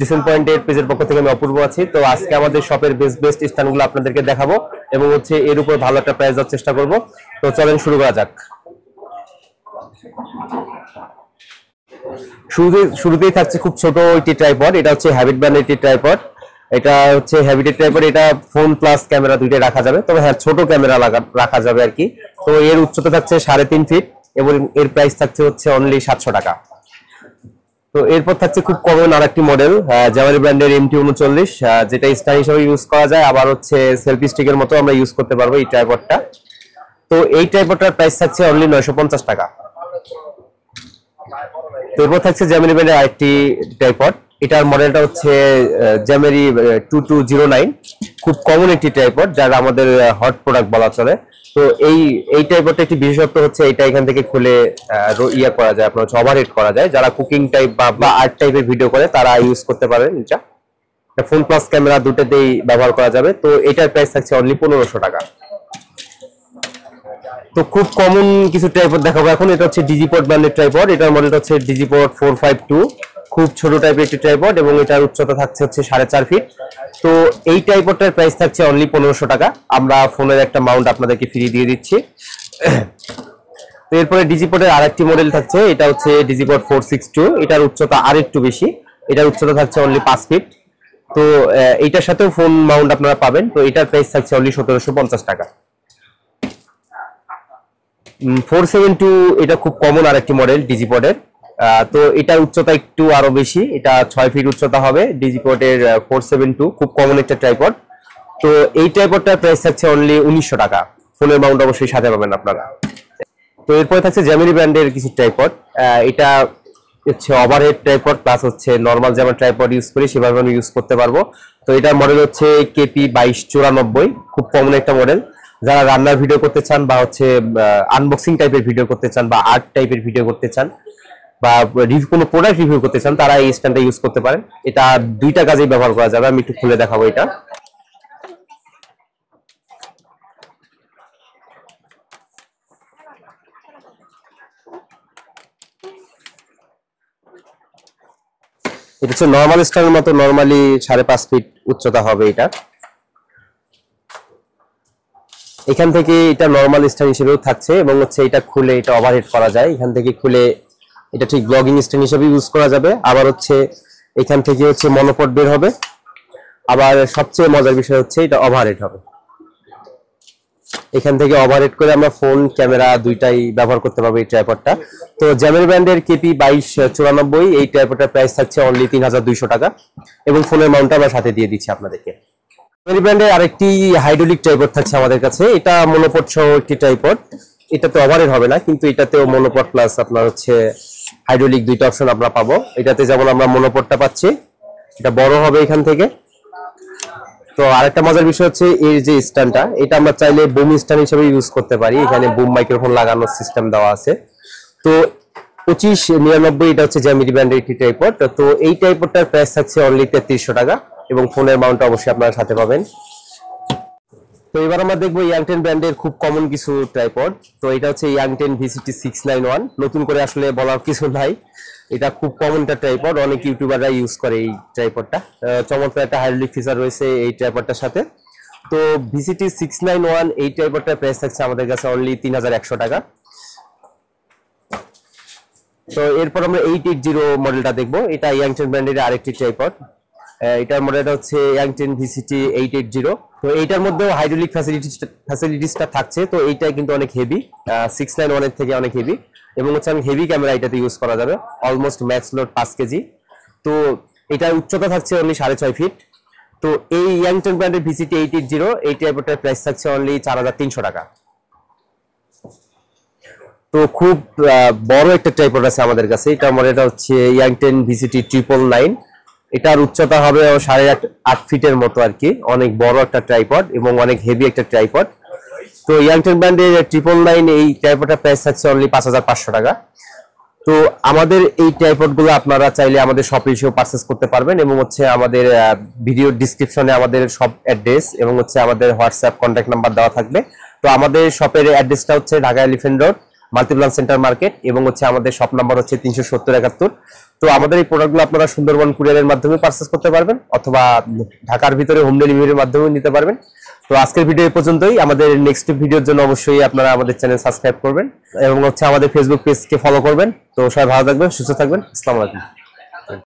Kitchen পয়েন্টের পেজের পক্ষ থেকে আমি অপূর্ব আছি। তো আজকে আমাদের শপের বেস্ট স্ট্যান্ডগুলো আপনাদেরকে দেখাবো এবং হচ্ছে এর উপর ভালো একটা প্রাইস দেওয়ার চেষ্টা করব। তো চলেন শুরু করা যাক। শুরুতেই থাকছে খুব ছোট একটি ট্রাইপড। এটা হচ্ছে হ্যাবিট ব্র্যান্ডের একটি ট্রাইপড। এটা হচ্ছে হ্যাবিটের ট্রাইপড। এটা ফোন প্লাস ক্যামেরা দুইটাই রাখা যাবে, তবে হ্যাঁ ছোট ক্যামেরা রাখা যাবে আর কি। তো এর উচ্চতা থাকছে 3.5 ফিট এবং এর প্রাইস থাকছে হচ্ছে অনলি 700 টাকা। তো এরপর থাকছে খুব কমন আরেকটি মডেল জামারি ব্র্যান্ডের MT39, যেটা স্ট্যান্ড হিসেবে ইউজ করা যায়, আবার হচ্ছে সেলফি স্টিকের মতো আমরা ইউজ করতে পারবো এই ট্রাইপডটা। তো এই ট্রাইপডটার প্রাইস থাকছে অনলি 950 টাকা। তো এরপর থাকছে জামারি ব্র্যান্ডের আরেকটি ট্রাইপড। এটার মডেলটা হচ্ছে জামারি 2209। খুব কমন একটি ট্রাইপড, যার আমাদের হট প্রোডাক্ট বলা চলে। তো এই টাইপের একটি বিশেষত্ব হচ্ছে এটা এখান থেকে খুলে ইয়া করা যায়, আপনার হচ্ছে ওভারহেড করা যায়। যারা কুকিং টাইপ বা আর্ট টাইপের ভিডিও করে তারা ইউজ করতে পারেন। এটা ফোন প্লাস ক্যামেরা দুটোতেই ব্যবহার করা যাবে। তো এটার প্রাইস থাকছে অনলি 1500 টাকা। তো খুব কমন কিছু ট্রাইপড দেখাবো এখন। এটা হচ্ছে ডিজিপড ব্র্যান্ডের ট্রাইপড। এটার মডেলটা হচ্ছে ডিজিপড 452। খুব ছোট টাইপের একটি ট্রাইপড এবং এটার উচ্চতা থাকছে হচ্ছে 4.5 ফিট। তো এই ট্রাইপডটার প্রাইস থাকছে অনলি 1500 টাকা। আমরা ফোনের একটা মাউন্ট আপনাদেরকে ফ্রি দিয়ে দিচ্ছি। তো এরপরে ডিজিপডের আরেকটি মডেল থাকছে, এটা হচ্ছে ডিজিপড 462। এটার উচ্চতা আরেকটু বেশি, এটার উচ্চতা থাকছে অনলি 5 ফিট। তো এইটার সাথেও ফোন মাউন্ট আপনারা পাবেন। তো এটার প্রাইস থাকছে অনলি 1750 টাকা। 472 এটা খুব কমন আরেকটি মডেল ডিজিপডের। তো এটার উচ্চতা একটু আরো বেশি, এটা 6 ফিট উচ্চতা হবে। ডিজিপডের 472 খুব কমন একটা ট্রাইপড। তো এই ট্রাইপডটার প্রাইস থাকছে অনলি 1900 টাকা। ফোনের মাউন্ট অবশ্যই সাথে পাবেন আপনারা। তো এরপরে থাকছে জামিনি ব্র্যান্ডের কিছু ট্রাইপড। এটা হচ্ছে ওভারহেড ট্রাইপড প্লাস হচ্ছে নরমাল যেমন ট্রাইপড ইউজ করি সেভাবে আমি ইউজ করতে পারবো। তো এটার মডেল হচ্ছে KP2294। খুব কমন একটা মডেল। যারা রান্নার ভিডিও করতে চান বা হচ্ছে আনবক্সিং টাইপের ভিডিও করতে চান বা আর্ট টাইপের ভিডিও করতে চান বা কোনো প্রোডাক্ট রিভিউ করতে চান, তারা এই স্ট্যান্ডটা ইউজ করতে পারেন। এটা দুইটা কাজেই ব্যবহার করা যাবে। আমি একটু খুলে দেখাবো। এটা হচ্ছে নর্মাল স্ট্যান্ডের মতো, নর্মালি 5.5 ফিট উচ্চতা হবে এটা। এখান থেকে এটা নর্মাল স্ট্যান্ড হিসেবেও থাকছে এবং হচ্ছে এটা খুলে এটা ওভারহেড করা যায়। এখান থেকে খুলে এটা ঠিক ব্লগিং স্ট্যান্ড হিসেবে ইউজ করা যাবে। আবার হচ্ছে এখান থেকে হচ্ছে মনোপড বের হবে। আবার সবচেয়ে মজার বিষয় হচ্ছে এটা ওভারহেড হবে। এখান থেকে ওভারহেড করে আমরা ফোন ক্যামেরা দুইটাই ব্যবহার করতে পারবো এই ট্রাইপডটা। তো জামিনি ব্র্যান্ডের KP2294 এই ট্রাইপডটার প্রাইস থাকছে অনলি 3200 টাকা এবং ফোনের মাউন্টটা আমরা সাথে দিয়ে দিচ্ছি আপনাদেরকে। জামিনি ব্র্যান্ডের আরেকটি হাইড্রোলিক ট্রাইপড থাকছে আমাদের কাছে। এটা মনোপড সহ একটি ট্রাইপড। এটাতে ওভারহেড হবে না, কিন্তু এটাতেও মনোপড প্লাস আপনার হচ্ছে হাইড্রোলিক দুইটা অপশন আমরা পাবো। এটাতে যেমন আমরা মনোপডটা পাচ্ছি, এটা বড় হবে এখান থেকে। তো আরেকটা মজার বিষয় হচ্ছে এর যে স্ট্যান্ডটা, এটা আমরা চাইলে বুম স্ট্যান্ড হিসেবে ইউজ করতে পারি। এখানে বুম মাইক্রোফোন লাগানোর সিস্টেম দেওয়া আছে। তো 2599 এটা হচ্ছে জামিনি ব্র্যান্ডের একটি ট্রাইপড। তো এই ট্রাইপডটার প্রাইস থাকছে অনলি 3300 টাকা এবং ফোনের মাউন্টটা অবশ্যই আপনারা সাথে পাবেন। তো এবার আমরা দেখবো ইয়াংটেন ব্র্যান্ডের খুব কমন কিছু ট্রাইপড। তো এটা হচ্ছে ইয়াংটেন VCT691। নতুন করে আসলে বলার কিছু নাই, এটা খুব কমন একটা ট্রাইপড। অনেক ইউটিউবাররা ইউজ করে এই ট্রাইপডটা। চমৎকার একটা হাইড্রোলিক ফিচার রয়েছে এই ট্রাইপডটার সাথে। তো VCT691 এই ট্রাইপডটার প্রাইস থাকছে আমাদের কাছে অনলি 3100 টাকা। তো এরপর আমরা 880 মডেলটা দেখবো। এটা ইয়াংটেন ব্র্যান্ডের আরেকটি ট্রাইপড। এটার মডেলটা হচ্ছে ইয়াংটেন VCT880। তো এইটার মধ্যেও হাইড্রোলিক ফ্যাসিলিটিসটা থাকছে। তো এইটা কিন্তু অনেক হেভি, 691 এর থেকে অনেক হেভি এবং হচ্ছে অনেক হেভি ক্যামেরা এটাতে ইউজ করা যাবে। Almost max load 5 KG. তো এটার উচ্চতা থাকছে অনলি 6.5 ফিট। তো এই ইয়াংটেন ব্র্যান্ডের VCT880 এই ট্রাইপডটার প্রাইস থাকছে অনলি 4300 টাকা। তো খুব বড় একটা ট্রাইপড আছে আমাদের কাছে। এটার মডেলটা হচ্ছে ইয়াংটেন VCT999। এটার উচ্চতা হবে 8.5 ফিটের মতো আর কি। অনেক বড় একটা ট্রাইপড এবং অনেক হেভি একটা ট্রাইপড। তো ইয়াংটেন ব্র্যান্ডের 999 এই ট্রাইপডটার প্রাইস থাকছে অনলি 5500 টাকা। তো আমাদের এই ট্রাইপডগুলো আপনারা চাইলে আমাদের শপে এসেও পারচেজ করতে পারবেন এবং হচ্ছে আমাদের ভিডিও ডেসক্রিপশনে আমাদের শপ অ্যাড্রেস এবং হচ্ছে আমাদের হোয়াটসঅ্যাপ কন্ট্যাক্ট নাম্বার দেওয়া থাকবে। তো আমাদের শপের অ্যাড্রেসটা হচ্ছে Dhaka elephant road, Multiplan centre market, এবং হচ্ছে আমাদের শপ নাম্বার হচ্ছে 37071। তো আমাদের এই প্রোডাক্টগুলো আপনারা সুন্দরবন কুরিয়ারের মাধ্যমে পারচেস করতে পারবেন, অথবা ঢাকার ভিতরে হোম ডেলিভারির মাধ্যমে নিতে পারবেন। তো আজকের ভিডিও এই পর্যন্তই। আমাদের নেক্সট ভিডিওর জন্য অবশ্যই আপনারা আমাদের চ্যানেল সাবস্ক্রাইব করবেন এবং হচ্ছে আমাদের ফেসবুক পেজকে ফলো করবেন। তো সবাই ভালো থাকবেন, সুস্থ থাকবেন। আসসালামু আলাইকুম।